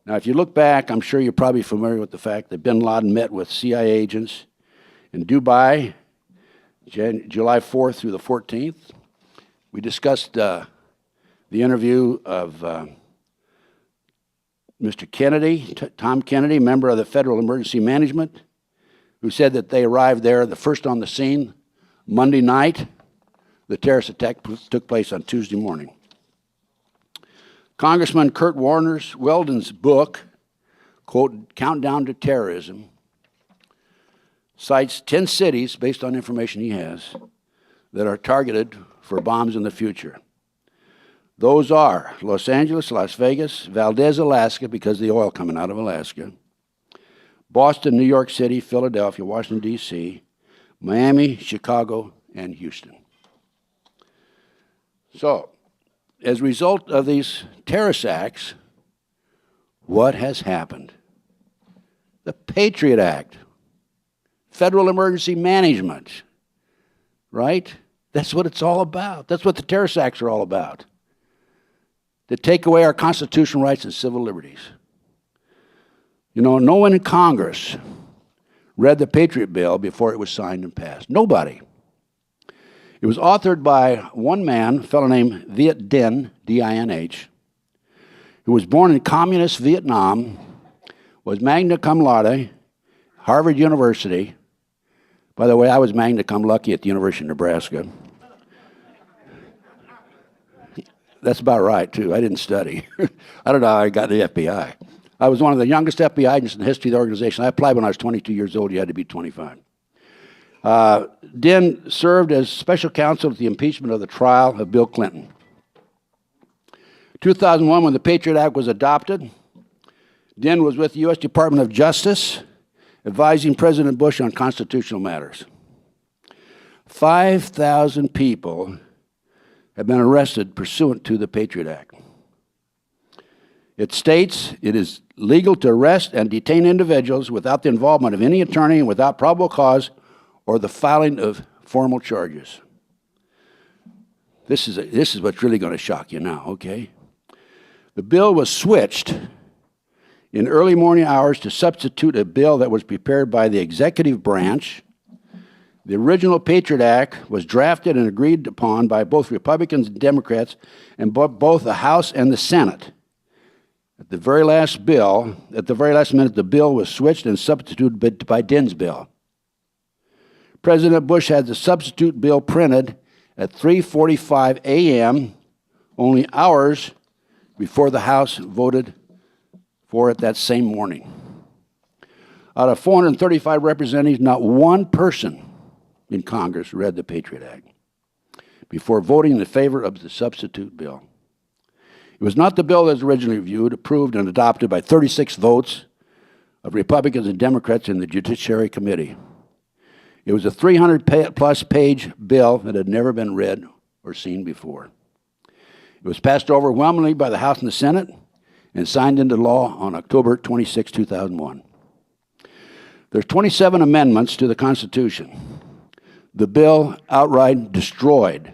Now, if you look back, I'm sure you're probably familiar with the fact that bin Laden met with CIA agents in Dubai, July 4th through the 14th. We discussed the interview of Mr. Kennedy, Tom Kennedy, member of the Federal Emergency Management, who said that they arrived there the first on the scene Monday night. The terrorist attack took place on Tuesday morning. Congressman Kurt Weldon's book, quote, Countdown to Terrorism, cites 10 cities, based on information he has, that are targeted for bombs in the future. Those are Los Angeles, Las Vegas, Valdez, Alaska, because of the oil coming out of Alaska, Boston, New York City, Philadelphia, Washington, D.C., Miami, Chicago, and Houston. So, as a result of these terrorist acts, what has happened? The Patriot Act, Federal Emergency Management, right? That's what it's all about. That's what the terrorist acts are all about. To take away our constitutional rights and civil liberties. You know, no one in Congress read the Patriot Bill before it was signed and passed. Nobody. It was authored by one man, a fellow named Viet Dinh, D-I-N-H, who was born in communist Vietnam, was magna cum laude, Harvard University. By the way, I was magna cum laude at the University of Nebraska. That's about right, too. I didn't study. I don't know how I got the FBI. I was one of the youngest FBI agents in the history of the organization. I applied when I was 22 years old. You had to be 25. Dinh served as special counsel at the impeachment of the trial of Bill Clinton. 2001, when the Patriot Act was adopted, Dinh was with the U.S. Department of Justice, advising President Bush on constitutional matters. 5,000 people have been arrested pursuant to the Patriot Act. It states it is legal to arrest and detain individuals without the involvement of any attorney and without probable cause or the filing of formal charges. This is what's really going to shock you now, okay? The bill was switched in early morning hours to substitute a bill that was prepared by the executive branch. The original Patriot Act was drafted and agreed upon by both Republicans and Democrats in both the House and the Senate. At the very last minute, the bill was switched and substituted by Dinh's bill. President Bush had the substitute bill printed at 3:45 a.m., only hours before the House voted for it that same morning. Out of 435 representatives, not one person in Congress read the Patriot Act before voting in favor of the substitute bill. It was not the bill that was originally reviewed, approved, and adopted by 36 votes of Republicans and Democrats in the Judiciary Committee. It was a 300-plus page bill that had never been read or seen before. It was passed overwhelmingly by the House and the Senate and signed into law on October 26, 2001. There's 27 amendments to the Constitution. The bill outright destroyed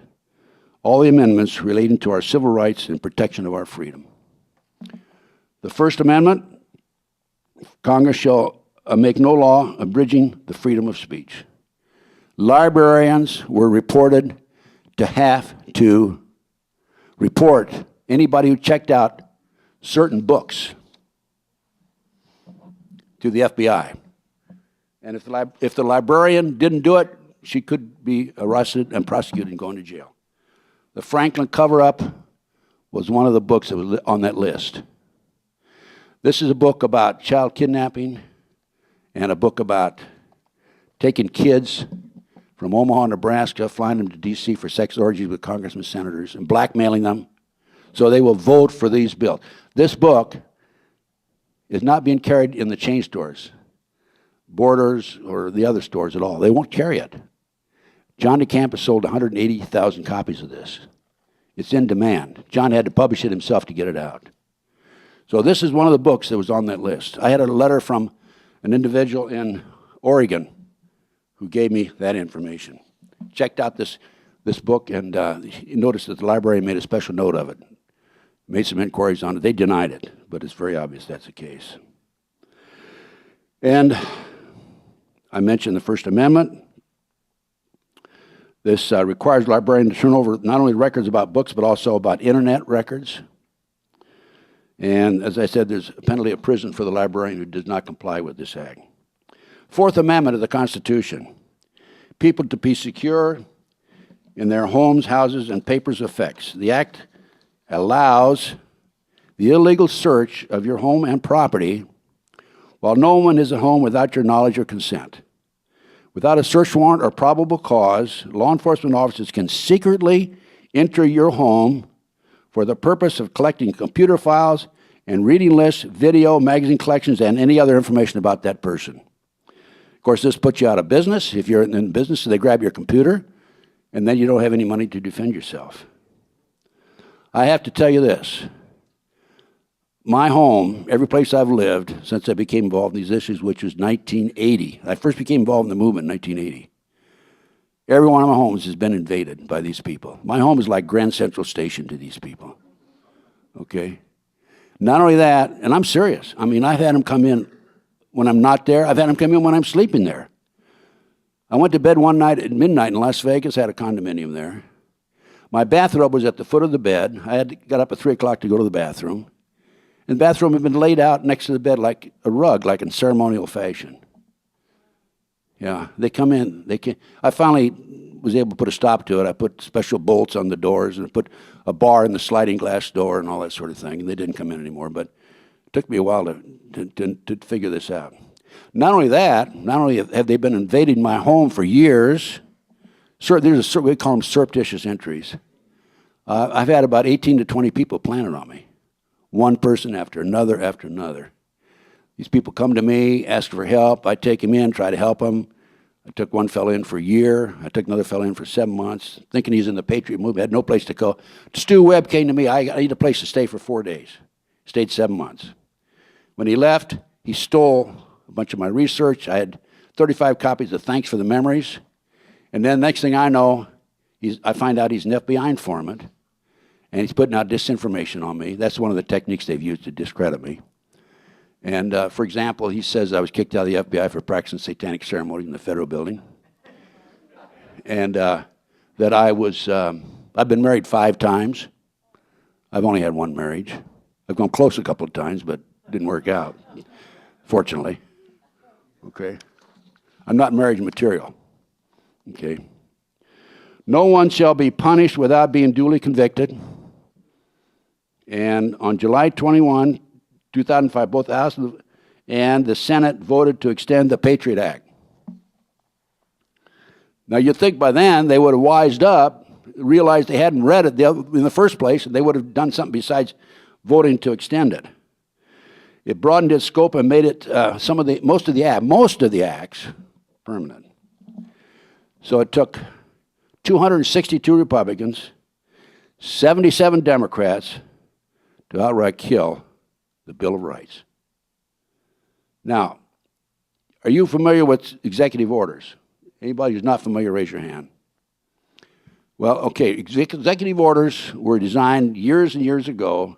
all the amendments relating to our civil rights and protection of our freedom. The First Amendment, Congress shall make no law abridging the freedom of speech. Librarians were reported to have to report anybody who checked out certain books to the FBI. And if the librarian didn't do it, she could be arrested and prosecuted and go into jail. The Franklin cover-up was one of the books that was on that list. This is a book about child kidnapping and a book about taking kids from Omaha, Nebraska, flying them to D.C. for sex orgies with congressmen and senators and blackmailing them so they will vote for these bills. This book is not being carried in the chain stores, Borders, or the other stores at all. They won't carry it. John DeCamp has sold 180,000 copies of this. It's in demand. John had to publish it himself to get it out. So this is one of the books that was on that list. I had a letter from an individual in Oregon who gave me that information. Checked out this book and noticed that the library made a special note of it. Made some inquiries on it. They denied it, but it's very obvious that's the case. And I mentioned the First Amendment. This requires the librarian to turn over not only records about books, but also about internet records. And as I said, there's a penalty of prison for the librarian who does not comply with this act. Fourth Amendment of the Constitution. People to be secure in their homes, houses, and papers of effects. The act allows the illegal search of your home and property while no one is at home without your knowledge or consent. Without a search warrant or probable cause, law enforcement officers can secretly enter your home for the purpose of collecting computer files and reading lists, video, magazine collections, and any other information about that person. Of course, this puts you out of business. If you're in business, they grab your computer, and then you don't have any money to defend yourself. I have to tell you this. My home, every place I've lived since I became involved in these issues, which was 1980. I first became involved in the movement in 1980. Every one of my homes has been invaded by these people. My home is like Grand Central Station to these people. Okay? Not only that, and I'm serious. I mean, I've had them come in when I'm not there. I've had them come in when I'm sleeping there. I went to bed one night at midnight in Las Vegas, had a condominium there. My bathrobe was at the foot of the bed. I had got up at 3 o'clock to go to the bathroom. And the bathroom had been laid out next to the bed like a rug, like in ceremonial fashion. Yeah, they come in. I finally was able to put a stop to it. I put special bolts on the doors and I put a bar in the sliding glass door and all that sort of thing. And they didn't come in anymore, but it took me a while to figure this out. Not only that, not only have they been invading my home for years, we call them surreptitious entries. I've had about 18 to 20 people planted on me. One person after another after another. These people come to me, ask for help. I take them in, try to help them. I took one fellow in for a year. I took another fellow in for 7 months, thinking he's in the Patriot movement. Had no place to go. Stu Webb came to me. I need a place to stay for 4 days. Stayed 7 months. When he left, he stole a bunch of my research. I had 35 copies of Thanks for the Memories. And then next thing I know, I find out he's an FBI informant, and he's putting out disinformation on me. That's one of the techniques they've used to discredit me. And for example, he says I was kicked out of the FBI for practicing satanic ceremonies in the federal building. And that I've been married 5 times. I've only had 1 marriage. I've gone close a couple of times, but didn't work out, fortunately. Okay? I'm not marriage material. Okay? No one shall be punished without being duly convicted. And on July 21, 2005, both the House and the Senate voted to extend the Patriot Act. Now, you'd think by then they would have wised up, realized they hadn't read it in the first place, and they would have done something besides voting to extend it. It broadened its scope and made it most of the acts permanent. So it took 262 Republicans, 77 Democrats to outright kill the Bill of Rights. Now, are you familiar with executive orders? Anybody who's not familiar, raise your hand. Well, okay, executive orders were designed years and years ago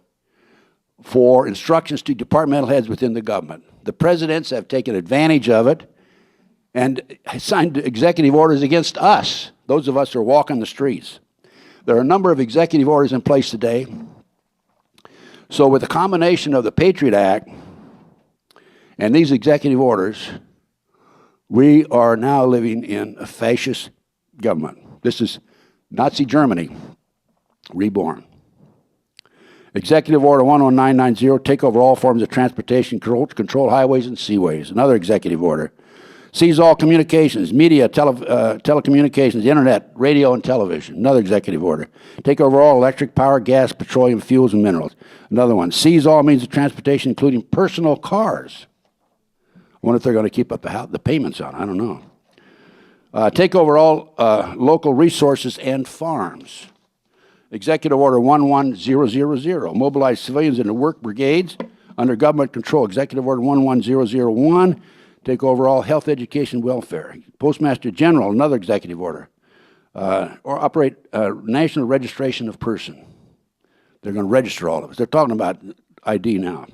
for instructions to departmental heads within the government. The presidents have taken advantage of it and signed executive orders against us, those of us who are walking the streets. There are a number of executive orders in place today. So with the combination of the Patriot Act and these executive orders, we are now living in a fascist government. This is Nazi Germany reborn. Executive Order 11990, take over all forms of transportation, control highways and seaways. Another executive order. Seize all communications, media, telecommunications, internet, radio, and television. Another executive order. Take over all electric, power, gas, petroleum, fuels, and minerals. Another one. Seize all means of transportation, including personal cars. I wonder if they're going to keep up the payments on it. I don't know. Take over all local resources and farms. Executive Order 11000. Mobilize civilians into work brigades under government control. Executive Order 11001. Take over all health, education, welfare. Postmaster General, another executive order. Or operate national registration of person. They're going to register all of us. They're talking about ID now.